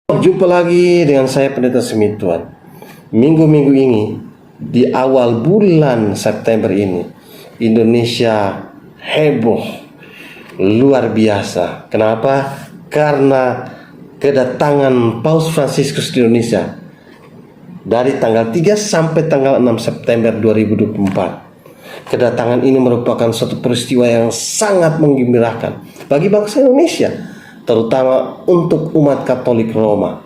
Jumpa lagi dengan saya Pendeta Semituan. Minggu-minggu ini, di awal bulan September ini, Indonesia heboh luar biasa. Kenapa? Karena kedatangan Paus Fransiskus di Indonesia dari tanggal 3 sampai tanggal 6 September 2024. Kedatangan ini merupakan suatu peristiwa yang sangat menggembirakan bagi bangsa Indonesia, terutama untuk umat Katolik Roma.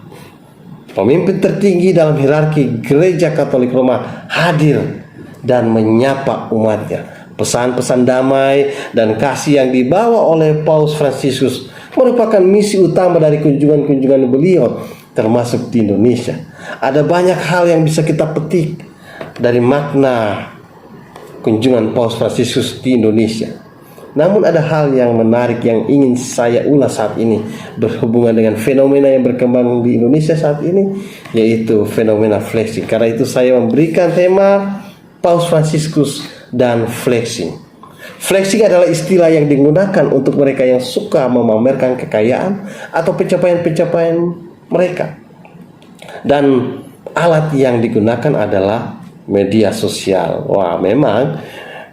Pemimpin tertinggi dalam hierarki Gereja Katolik Roma hadir dan menyapa umatnya. Pesan-pesan damai dan kasih yang dibawa oleh Paus Fransiskus merupakan misi utama dari kunjungan-kunjungan beliau, termasuk di Indonesia. Ada banyak hal yang bisa kita petik dari makna kunjungan Paus Fransiskus di Indonesia. Namun ada hal yang menarik yang ingin saya ulas saat ini berhubungan dengan fenomena yang berkembang di Indonesia saat ini, yaitu fenomena flexing. Karena itu saya memberikan tema Paus Fransiskus dan flexing. Flexing adalah istilah yang digunakan untuk mereka yang suka memamerkan kekayaan atau pencapaian-pencapaian mereka. Dan alat yang digunakan adalah media sosial. Wah, memang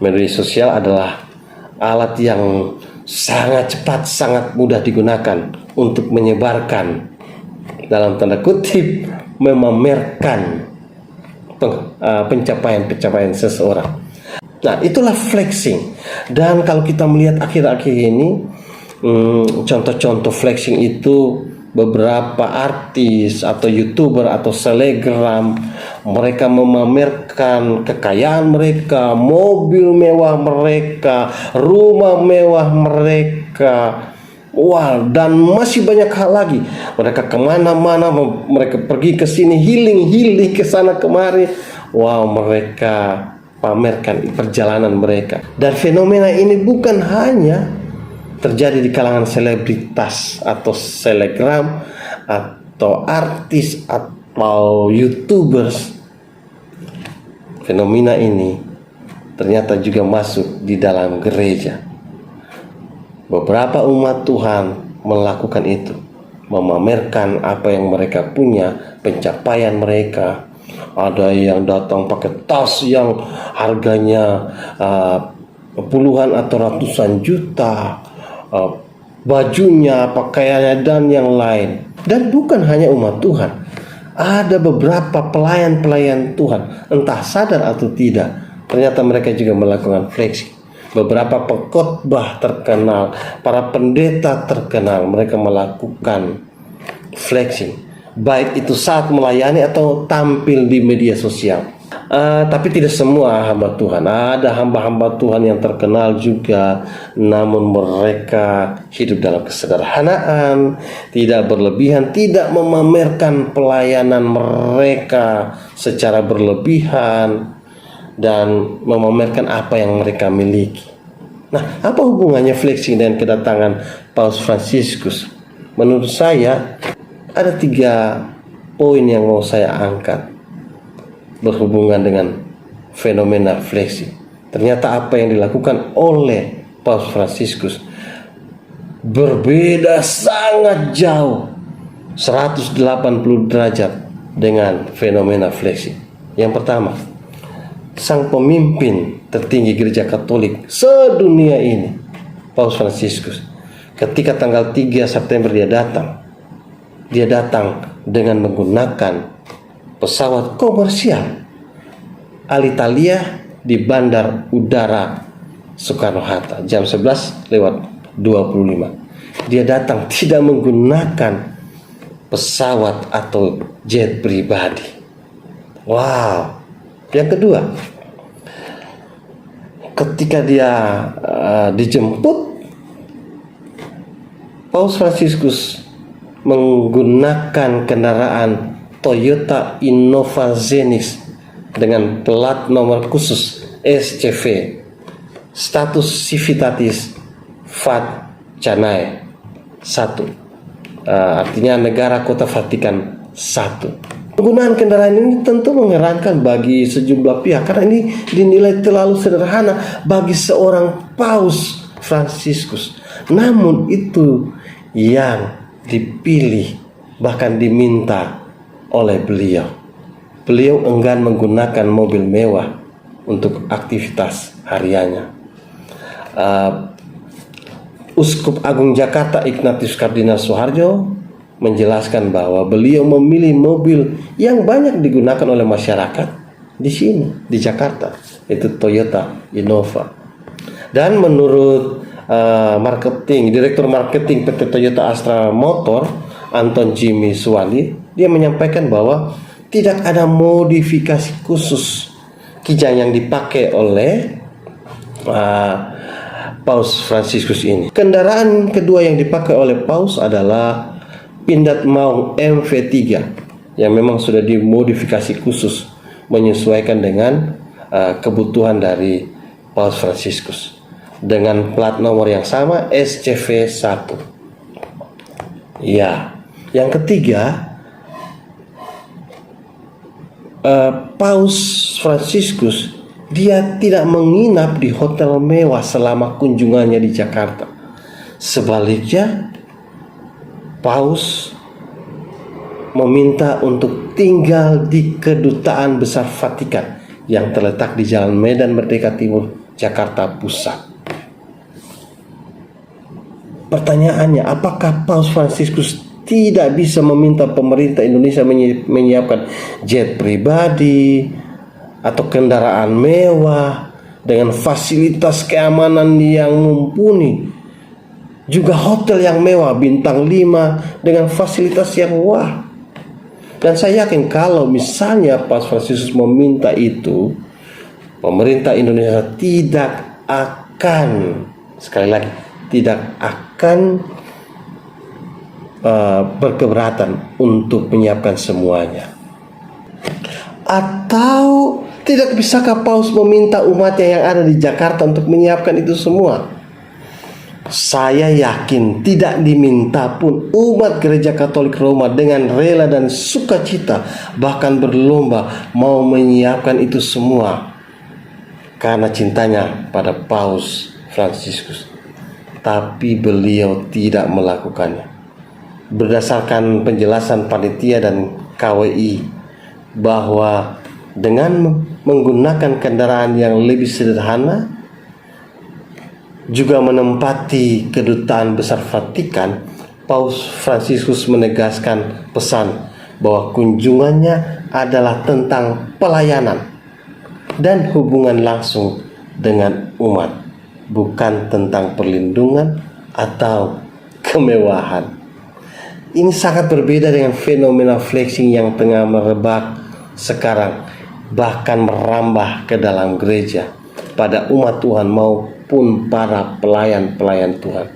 media sosial adalah alat yang sangat cepat, sangat mudah digunakan untuk menyebarkan, dalam tanda kutip, memamerkan pencapaian-pencapaian seseorang. Nah, itulah flexing. Dan kalau kita melihat akhir-akhir ini, contoh-contoh flexing itu beberapa artis atau YouTuber atau selebgram, mereka memamerkan kekayaan mereka, mobil mewah mereka, rumah mewah mereka, dan masih banyak hal lagi. Mereka kemana-mana, mereka pergi ke sini, healing ke sana kemari. Mereka pamerkan perjalanan mereka. Dan fenomena ini bukan hanya terjadi di kalangan selebritas atau selebgram atau artis atau YouTubers. Fenomena ini ternyata juga masuk di dalam gereja. Beberapa umat Tuhan melakukan itu, memamerkan apa yang mereka punya, pencapaian mereka. Ada yang datang pakai tas yang harganya puluhan atau ratusan juta, bajunya, pakaiannya, dan yang lain. Dan bukan hanya umat Tuhan, ada beberapa pelayan-pelayan Tuhan, entah sadar atau tidak, ternyata mereka juga melakukan flexing. Beberapa pengkhotbah terkenal, para pendeta terkenal, mereka melakukan flexing, baik itu saat melayani atau tampil di media sosial. Tapi tidak semua hamba Tuhan. Ada hamba-hamba Tuhan yang terkenal juga, namun mereka hidup dalam kesederhanaan, tidak berlebihan, tidak memamerkan pelayanan mereka secara berlebihan, dan memamerkan apa yang mereka miliki. Nah, apa hubungannya flexing dengan kedatangan Paus Fransiskus? Menurut saya ada 3 poin yang mau saya angkat berhubungan dengan fenomena flexing. Ternyata apa yang dilakukan oleh Paus Fransiskus berbeda sangat jauh, 180 derajat dengan fenomena flexing. Yang pertama, sang pemimpin tertinggi Gereja Katolik sedunia ini, Paus Fransiskus, ketika tanggal 3 September dia datang dengan menggunakan pesawat komersial Alitalia di Bandar Udara Soekarno-Hatta jam 11:25. Dia datang tidak menggunakan pesawat atau jet pribadi. Yang kedua, ketika dia dijemput, Paus Fransiskus menggunakan kendaraan Toyota Innova Zenith dengan plat nomor khusus SCV, status Civitatis Fat Cannae 1, artinya negara kota Vatikan 1. Penggunaan kendaraan ini tentu mengherankan bagi sejumlah pihak, karena ini dinilai terlalu sederhana bagi seorang Paus Fransiskus. Namun itu yang dipilih bahkan diminta oleh beliau. Beliau enggan menggunakan mobil mewah untuk aktivitas hariannya. Uskup Agung Jakarta Ignatius Kardinal Suharjo menjelaskan bahwa beliau memilih mobil yang banyak digunakan oleh masyarakat di sini, di Jakarta, itu Toyota Innova. Dan menurut Direktur Marketing PT Toyota Astra Motor, Anton Jimmy Suwali, dia menyampaikan bahwa tidak ada modifikasi khusus kijang yang dipakai oleh Paus Fransiskus ini. Kendaraan kedua yang dipakai oleh Paus adalah Pindad Maung MV3 yang memang sudah dimodifikasi khusus menyesuaikan dengan kebutuhan dari Paus Fransiskus dengan plat nomor yang sama SCV1. Ya, yang ketiga, Paus Fransiskus dia tidak menginap di hotel mewah selama kunjungannya di Jakarta. Sebaliknya, Paus meminta untuk tinggal di Kedutaan Besar Vatikan yang terletak di Jalan Medan Merdeka Timur, Jakarta Pusat. Pertanyaannya, apakah Paus Fransiskus tidak bisa meminta pemerintah Indonesia menyiapkan jet pribadi atau kendaraan mewah dengan fasilitas keamanan yang mumpuni, juga hotel yang mewah bintang 5 dengan fasilitas yang wah? Dan saya yakin kalau misalnya Paus Fransiskus meminta itu, pemerintah Indonesia tidak akan, sekali lagi, tidak akan berkeberatan untuk menyiapkan semuanya. Atau tidak bisakah Paus meminta umatnya yang ada di Jakarta untuk menyiapkan itu semua? Saya yakin tidak diminta pun umat Gereja Katolik Roma dengan rela dan sukacita, bahkan berlomba mau menyiapkan itu semua karena cintanya pada Paus Fransiskus. Tapi beliau tidak melakukannya. Berdasarkan penjelasan panitia dan KWI bahwa dengan menggunakan kendaraan yang lebih sederhana, juga menempati Kedutaan Besar Vatikan, Paus Fransiskus menegaskan pesan bahwa kunjungannya adalah tentang pelayanan dan hubungan langsung dengan umat, bukan tentang perlindungan atau kemewahan. Ini sangat berbeda dengan fenomena flexing yang tengah merebak sekarang, bahkan merambah ke dalam gereja pada umat Tuhan maupun para pelayan-pelayan Tuhan.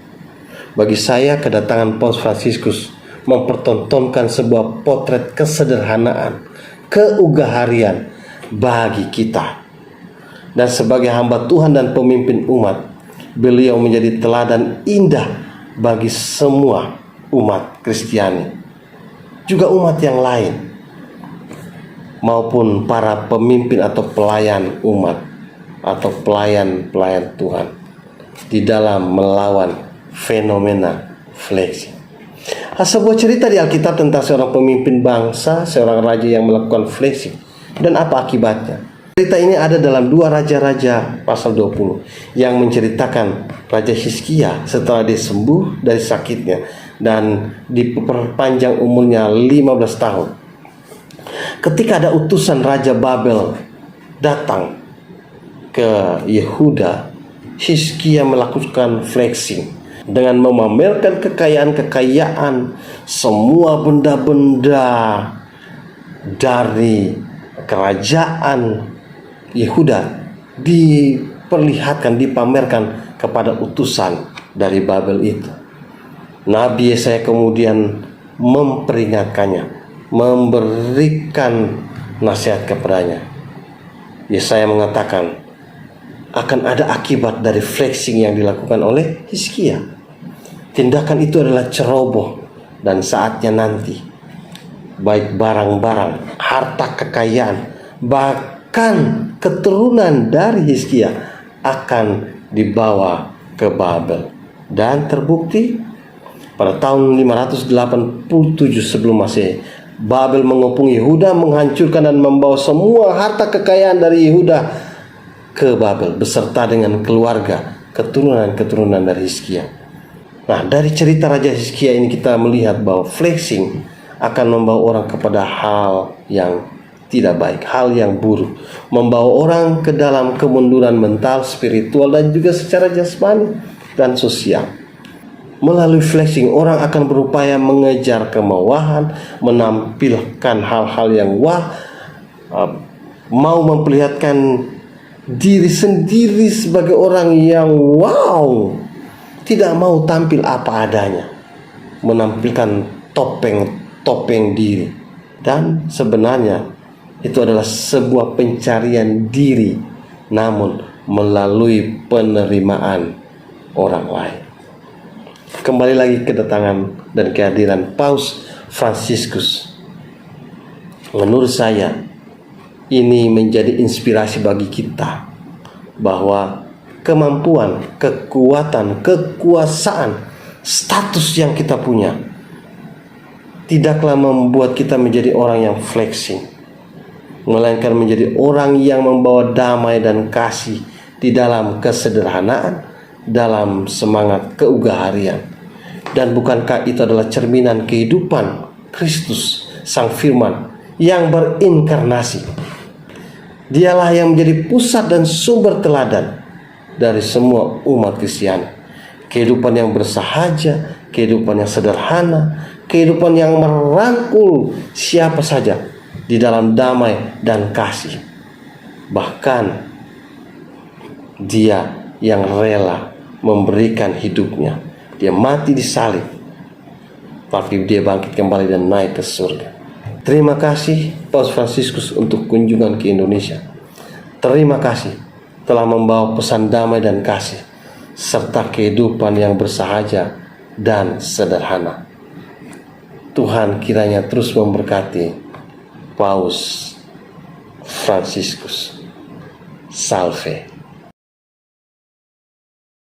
Bagi saya, kedatangan Paus Fransiskus mempertontonkan sebuah potret kesederhanaan, keugaharian bagi kita. Dan sebagai hamba Tuhan dan pemimpin umat, beliau menjadi teladan indah bagi semua umat Kristiani, juga umat yang lain, maupun para pemimpin atau pelayan umat atau pelayan-pelayan Tuhan di dalam melawan fenomena flexing. Sebuah cerita di Alkitab tentang seorang pemimpin bangsa, seorang raja yang melakukan flexing, dan apa akibatnya. Cerita ini ada dalam 2 Raja-Raja pasal 20 yang menceritakan Raja Hizkia setelah dia sembuh dari sakitnya dan diperpanjang umurnya 15 tahun. Ketika ada utusan Raja Babel datang ke Yehuda, Hizkia melakukan flexing dengan memamerkan kekayaan-kekayaan, semua benda-benda dari kerajaan Yehuda diperlihatkan, dipamerkan kepada utusan dari Babel itu. Nabi Yesaya kemudian memperingatkannya, memberikan nasihat kepadanya. Yesaya mengatakan akan ada akibat dari flexing yang dilakukan oleh Hizkia. Tindakan itu adalah ceroboh, dan saatnya nanti baik barang-barang, harta kekayaan, bahkan keturunan dari Hizkia akan dibawa ke Babel. Dan terbukti Pada tahun 587 sebelum Masehi, Babel mengepung Yehuda, menghancurkan dan membawa semua harta kekayaan dari Yehuda ke Babel beserta dengan keluarga, keturunan-keturunan dari Hizkia. Nah, dari cerita Raja Hizkia ini kita melihat bahwa flexing akan membawa orang kepada hal yang tidak baik, hal yang buruk, membawa orang ke dalam kemunduran mental, spiritual, dan juga secara jasmani dan sosial. Melalui flexing, orang akan berupaya mengejar kemewahan, menampilkan hal-hal yang mau memperlihatkan diri sendiri sebagai orang yang wow, tidak mau tampil apa adanya, menampilkan topeng diri. Dan sebenarnya itu adalah sebuah pencarian diri, namun melalui penerimaan orang lain. Kembali lagi kedatangan dan kehadiran Paus Fransiskus. Menurut saya, ini menjadi inspirasi bagi kita bahwa kemampuan, kekuatan, kekuasaan, status yang kita punya tidaklah membuat kita menjadi orang yang flexing, melainkan menjadi orang yang membawa damai dan kasih di dalam kesederhanaan, dalam semangat keugaharian. Dan bukankah itu adalah cerminan kehidupan Kristus, Sang Firman yang berinkarnasi? Dialah yang menjadi pusat dan sumber teladan dari semua umat Kristiani. Kehidupan yang bersahaja, kehidupan yang sederhana, kehidupan yang merangkul siapa saja di dalam damai dan kasih. Bahkan dia yang rela memberikan hidupnya. Dia mati di salib, tapi dia bangkit kembali dan naik ke surga. Terima kasih Paus Fransiskus untuk kunjungan ke Indonesia. Terima kasih telah membawa pesan damai dan kasih, serta kehidupan yang bersahaja dan sederhana. Tuhan kiranya terus memberkati Paus Fransiskus. Salve.